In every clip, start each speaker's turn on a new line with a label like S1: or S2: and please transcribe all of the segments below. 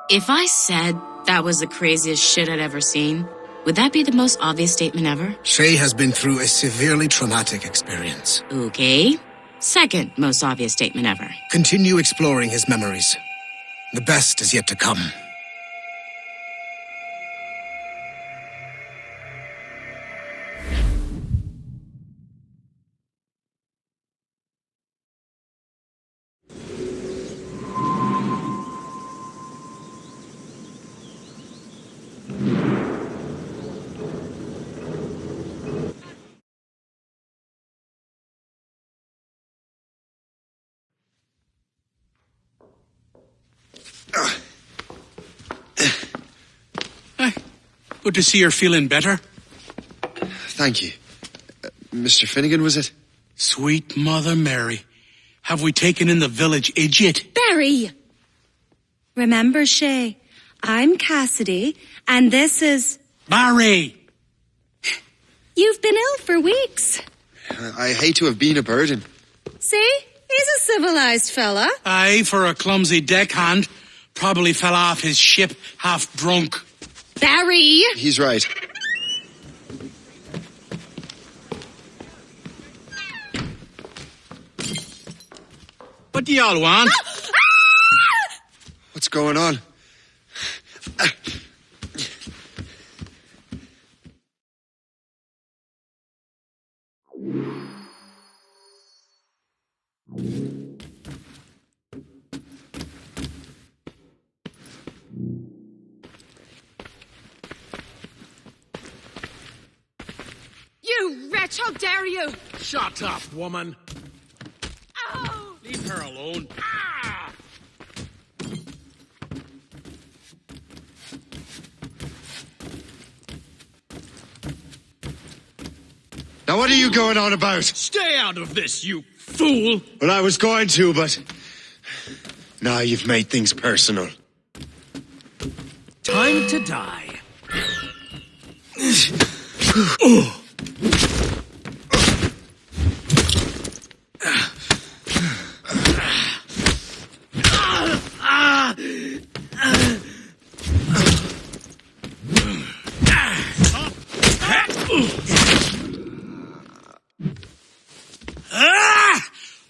S1: If I said that was the craziest shit I'd ever seen, would that be the most obvious statement ever?
S2: Shay has been through a severely traumatic experience.
S1: Okay. Second most obvious statement ever.
S2: Continue exploring his memories. The best is yet to come.
S3: Good to see you're feeling better.
S4: Thank you. Mr. Finnegan, was it?
S3: Sweet Mother Mary. Have we taken in the village idiot?
S5: Barry! Remember, Shay, I'm Cassidy, and this is...
S3: Barry!
S5: You've been ill for weeks.
S4: I hate to have been a burden.
S5: See? He's a civilized fella.
S3: Aye, for a clumsy deckhand. Probably fell off his ship half drunk.
S5: Barry!
S4: He's right.
S3: What do y'all want?
S4: What's going on?
S5: You wretch, how dare you!
S3: Shut up, woman.
S5: Oh!
S3: Leave her alone. Ah!
S4: Now what are you going on about?
S3: Stay out of this, you fool!
S4: Well, I was going to, but... Now you've made things personal.
S3: Time to die.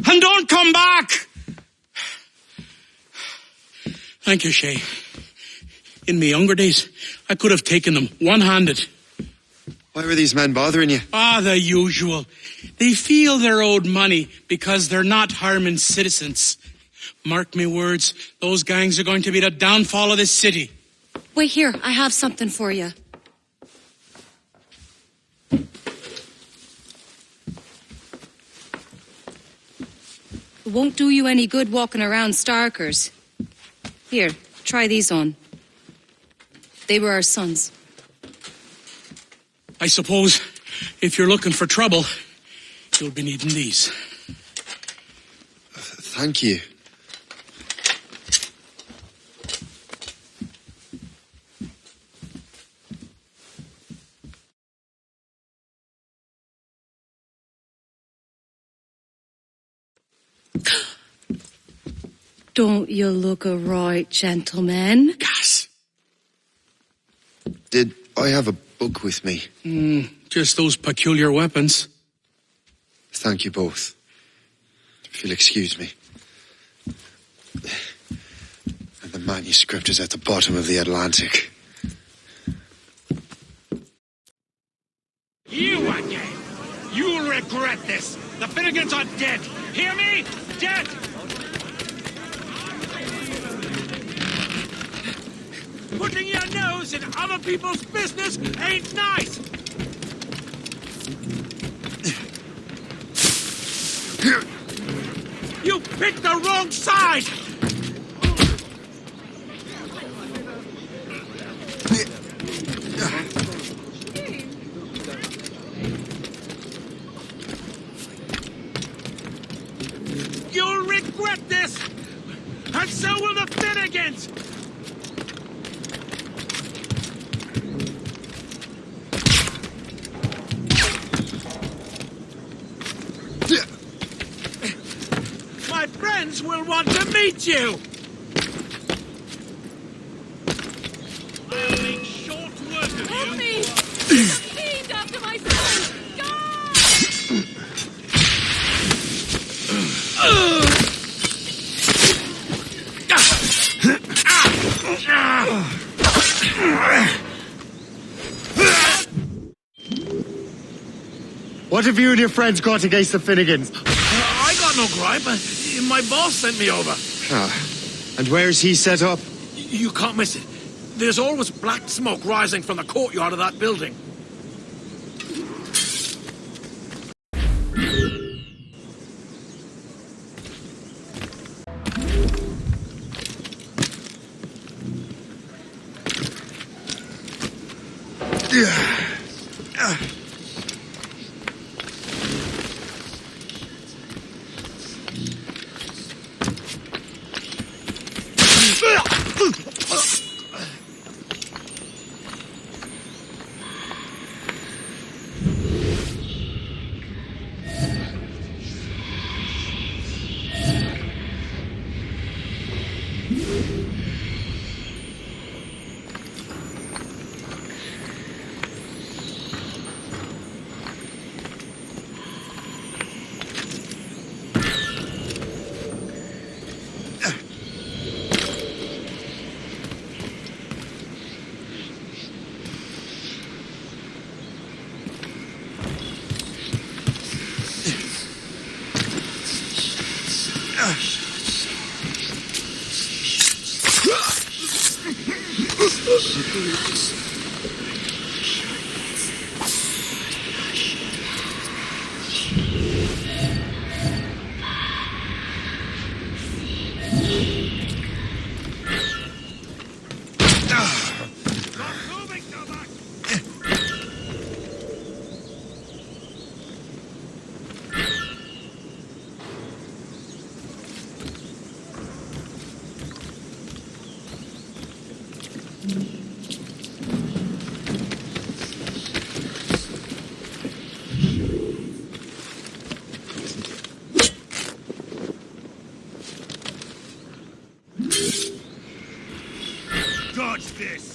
S3: And don't come back! Thank you, Shay. In my younger days, I could have taken them one-handed.
S4: Why were these men bothering you?
S3: The usual. They feel they're owed money because they're not harming citizens. Mark me words, those gangs are going to be the downfall of this city.
S5: Wait here, I have something for you. It won't do you any good walking around Starkers. Here, try these on. They were our sons.
S3: I suppose if you're looking for trouble, you'll be needing these.
S4: Thank you.
S5: Don't you look a right gentleman?
S3: Gas.
S4: Did I have a book with me?
S3: Just those peculiar weapons.
S4: Thank you both. If you'll excuse me. manuscript is at the bottom of the Atlantic.
S6: You again! You'll regret this! The Finnegans are dead! Hear me? Dead! Putting your nose in other people's business ain't nice! You picked the wrong side! You'll regret this! And so will the Finnegans! My friends will want to meet you! I'll make short work of you!
S7: Help me! He's fiend after my son! God!
S4: What have you and your friends got against the Finnegans?
S6: I got no gripe. My boss sent me over.
S4: And where's he set up?
S6: You can't miss it. There's always black smoke rising from the courtyard of that building. Dodge this!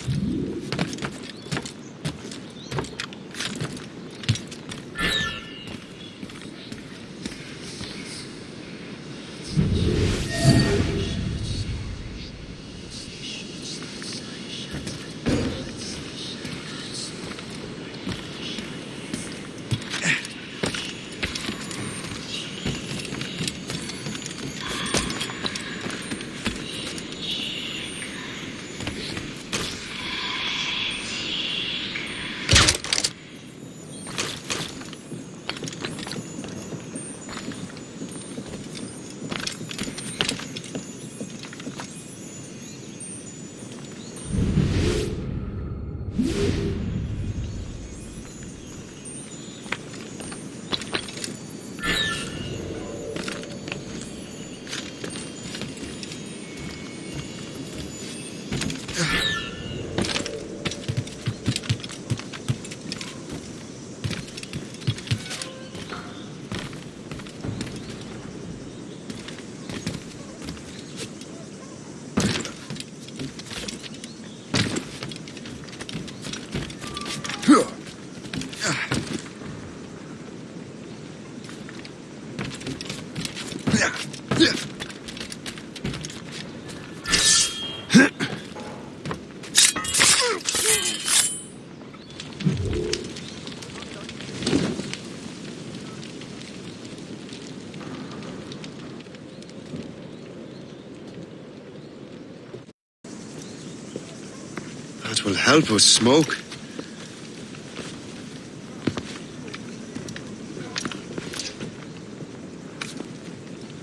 S4: That will help us smoke.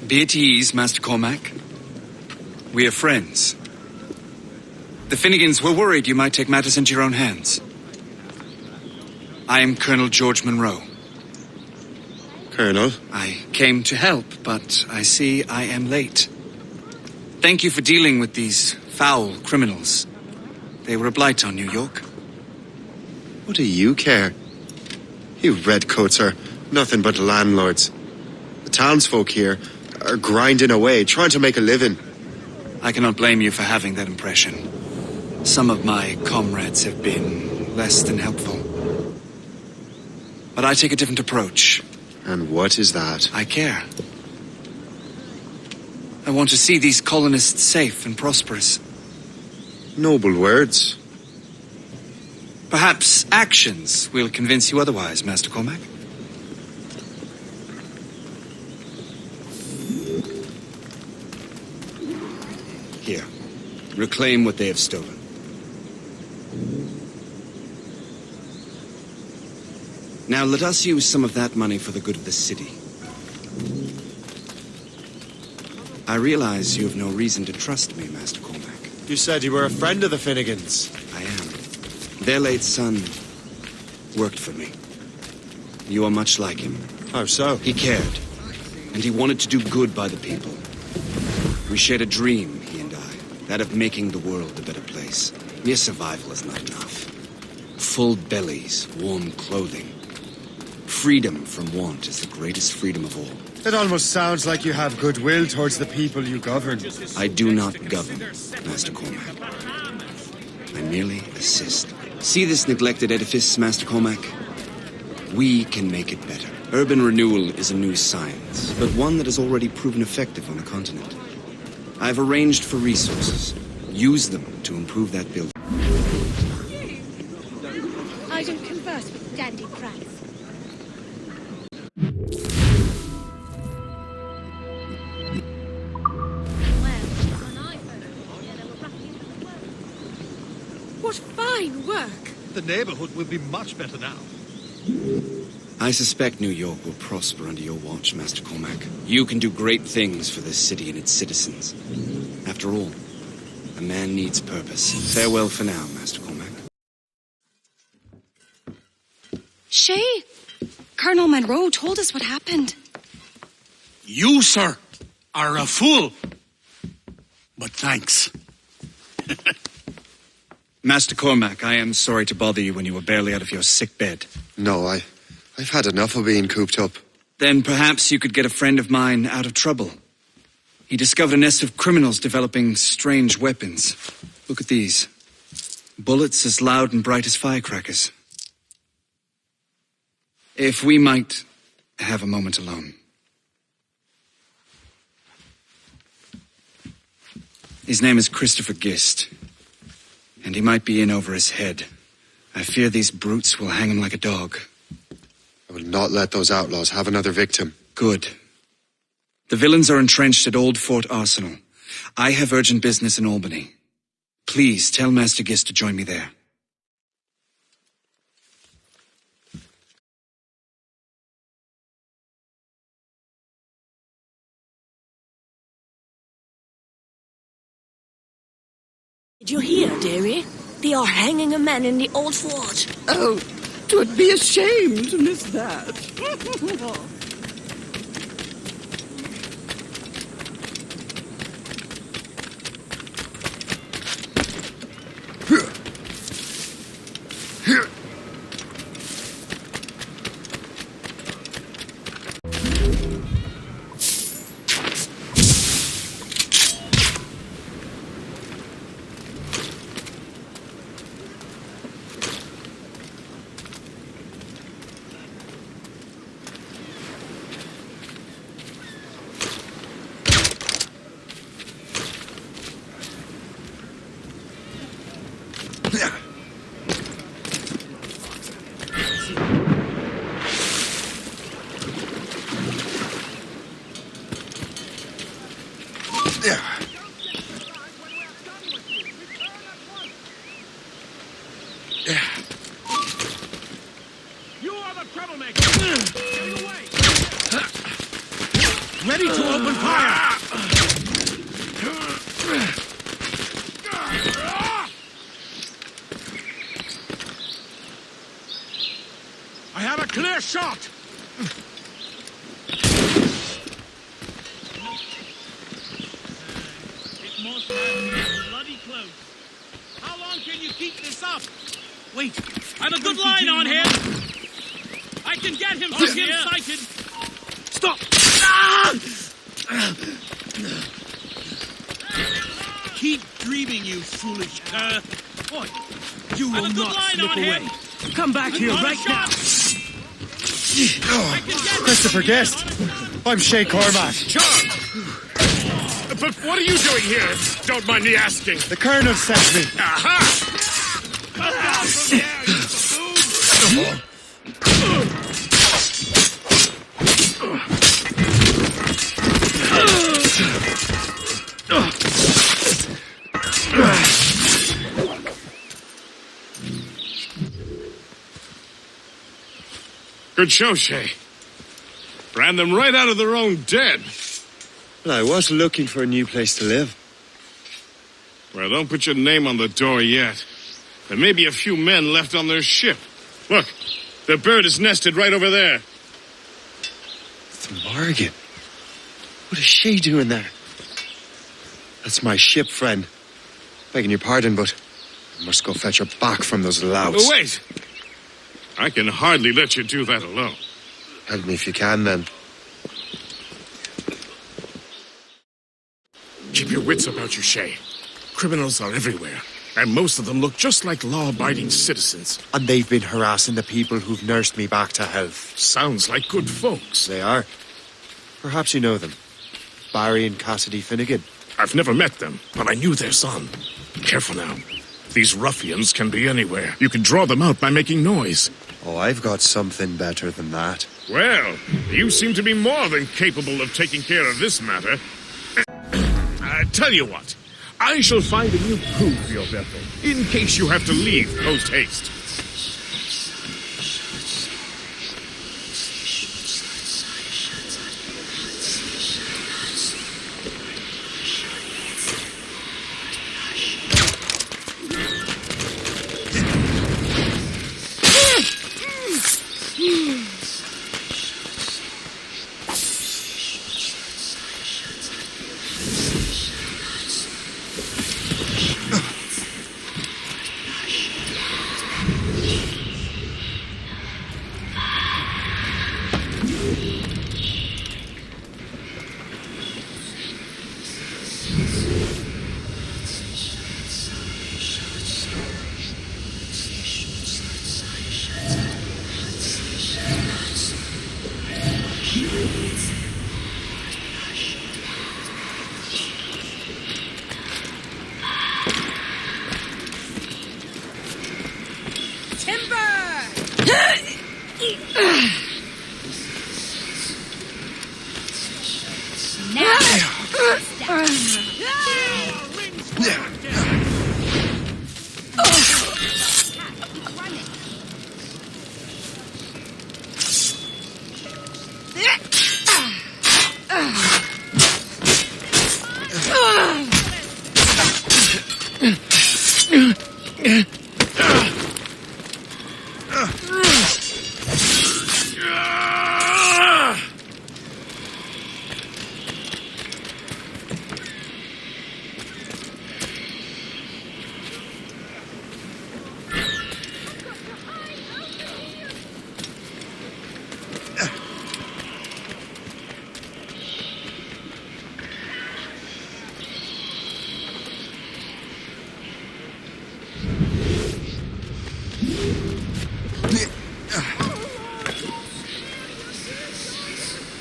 S8: Be at ease, Master Cormac. We are friends. The Finnegans were worried you might take matters into your own hands. I am Colonel George Monroe.
S4: Colonel?
S8: I came to help, but I see I am late. Thank you for dealing with these foul criminals. They were a blight on New York.
S4: What do you care? You redcoats are nothing but landlords. The townsfolk here are grinding away, trying to make a living.
S8: I cannot blame you for having that impression. Some of my comrades have been less than helpful. But I take a different approach.
S4: And what is that?
S8: I care. I want to see these colonists safe and prosperous.
S4: Noble words.
S8: Perhaps actions will convince you otherwise, Master Cormac. Here, reclaim what they have stolen. Now let us use some of that money for the good of the city. I realize you have no reason to trust me, Master Cormac.
S4: You said you were a friend of the Finnegans.
S8: I am. Their late son worked for me. You are much like him.
S4: How so?
S8: He cared, and he wanted to do good by the people. We shared a dream, he and I, that of making the world a better place. Mere survival is not enough. Full bellies, warm clothing. Freedom from want is the greatest freedom of all.
S4: It almost sounds like you have goodwill towards the people you govern.
S8: I do not govern, Master Cormac. I merely assist. See this neglected edifice, Master Cormac? We can make it better. Urban renewal is a new science, but one that has already proven effective on the continent. I've arranged for resources. Use them to improve that building.
S7: I don't converse with dandy brats. What fine work!
S6: The neighborhood will be much better now.
S8: I suspect New York will prosper under your watch, Master Cormac. You can do great things for this city and its citizens. After all, a man needs purpose. Farewell for now, Master Cormac.
S5: Shay, Colonel Monroe told us what happened.
S3: You, sir, are a fool. But thanks.
S8: Master Cormac, I am sorry to bother you when you were barely out of your sick bed.
S4: No, I've had enough of being cooped up.
S8: Then perhaps you could get a friend of mine out of trouble. He discovered a nest of criminals developing strange weapons. Look at these. Bullets as loud and bright as firecrackers. If we might have a moment alone. His name is Christopher Gist, and he might be in over his head. I fear these brutes will hang him like a dog.
S4: I will not let those outlaws have another victim.
S8: Good. The villains are entrenched at Old Fort Arsenal. I have urgent business in Albany. Please tell Master Gist to join me there.
S9: Did you hear, dearie? They are hanging a man in the old fort.
S10: Oh, 'twould be a shame to miss that.
S6: fair shot! It must have been bloody close. How long can you keep this up? Wait, I've a good line on him! I can get him from him sighted! Stop! Keep dreaming, you foolish cur! Boy, you will not slip away. Come back here right now!
S4: Christopher Guest. I'm Shay Cormac.
S6: John! But what are you doing here? Don't mind me asking.
S4: The Colonel sent me.
S6: Aha! Come down from there, you buffoon! Good show, Shay. Ran them right out of their own den.
S4: Well, I was looking for a new place to live.
S6: Well, don't put your name on the door yet. There may be a few men left on their ship. Look, the bird is nested right over there.
S4: It's Morgan. What is she doing there? That's my ship, friend. Begging your pardon, but I must go fetch her back from those louts.
S6: Oh, wait! I can hardly let you do that alone.
S4: Help me if you can, then.
S6: Keep your wits about you, Shay. Criminals are everywhere, and most of them look just like law-abiding citizens.
S4: And they've been harassing the people who've nursed me back to health.
S6: Sounds like good folks.
S4: They are. Perhaps you know them. Barry and Cassidy Finnegan.
S6: I've never met them, but I knew their son. Careful now. These ruffians can be anywhere. You can draw them out by making noise.
S4: Oh, I've got something better than that.
S6: Well, you seem to be more than capable of taking care of this matter. Tell you what. I shall find a new crew for your vessel, in case you have to leave post-haste.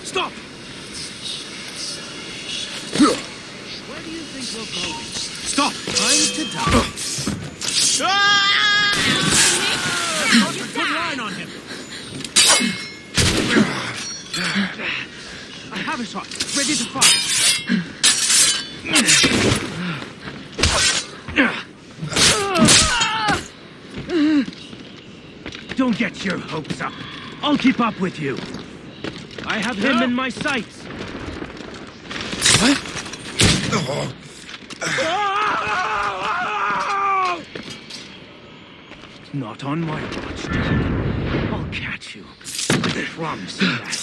S6: Stop! Where do you think we're going? Stop! Time to die. Put line on him. I have a shot. Ready to fire. Don't get your hopes up. I'll keep up with you. I have him in my sights.
S4: What?
S6: Not on my watch. I'll catch you. Promise that.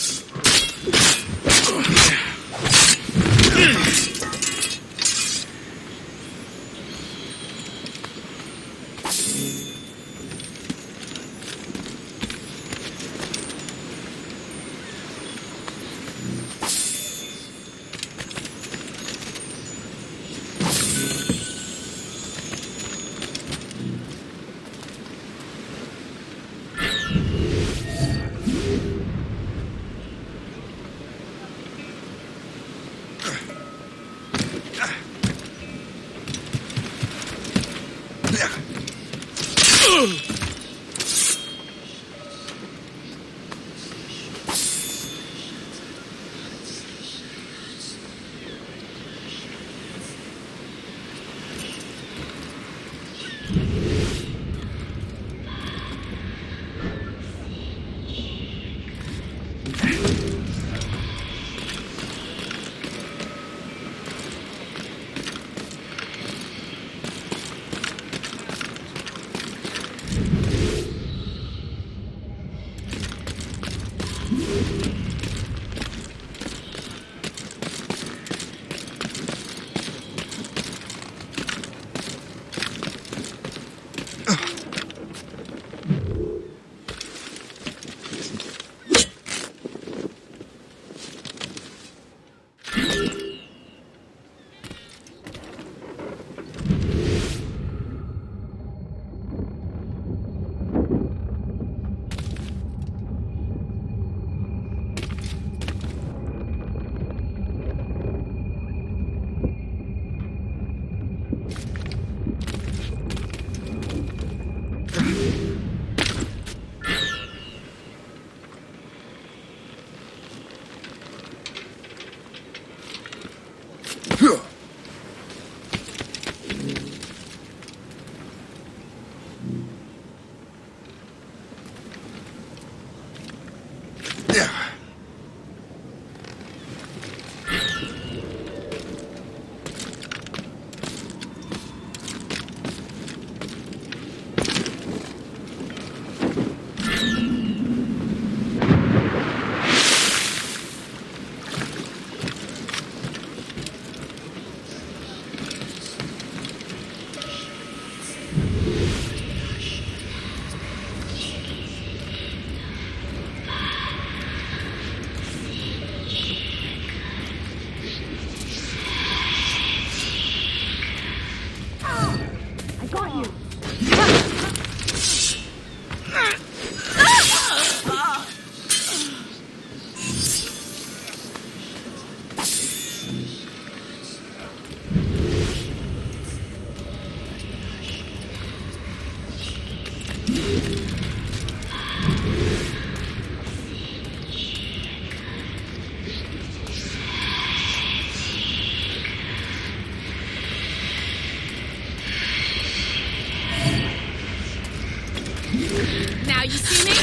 S7: Now you see me?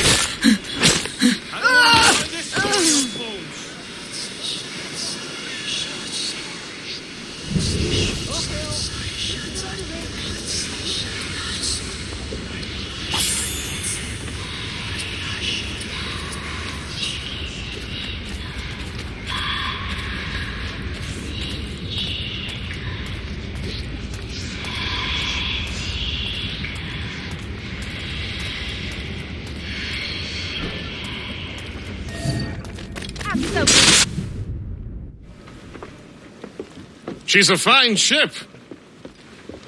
S6: She's a fine ship.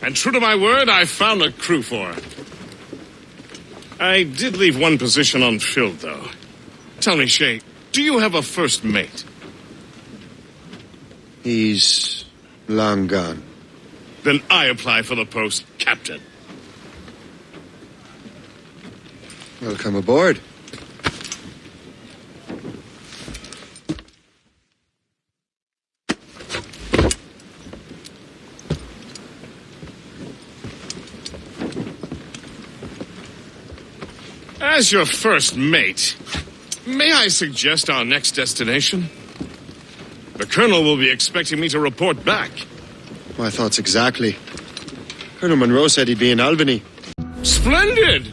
S6: And true to my word, I found a crew for her. I did leave one position unfilled, though. Tell me, Shay, do you have a first mate?
S4: He's long gone.
S6: Then I apply for the post, Captain.
S4: Welcome aboard.
S6: As your first mate, may I suggest our next destination? The Colonel will be expecting me to report back.
S4: My thoughts exactly. Colonel Monroe said he'd be in Albany.
S6: Splendid!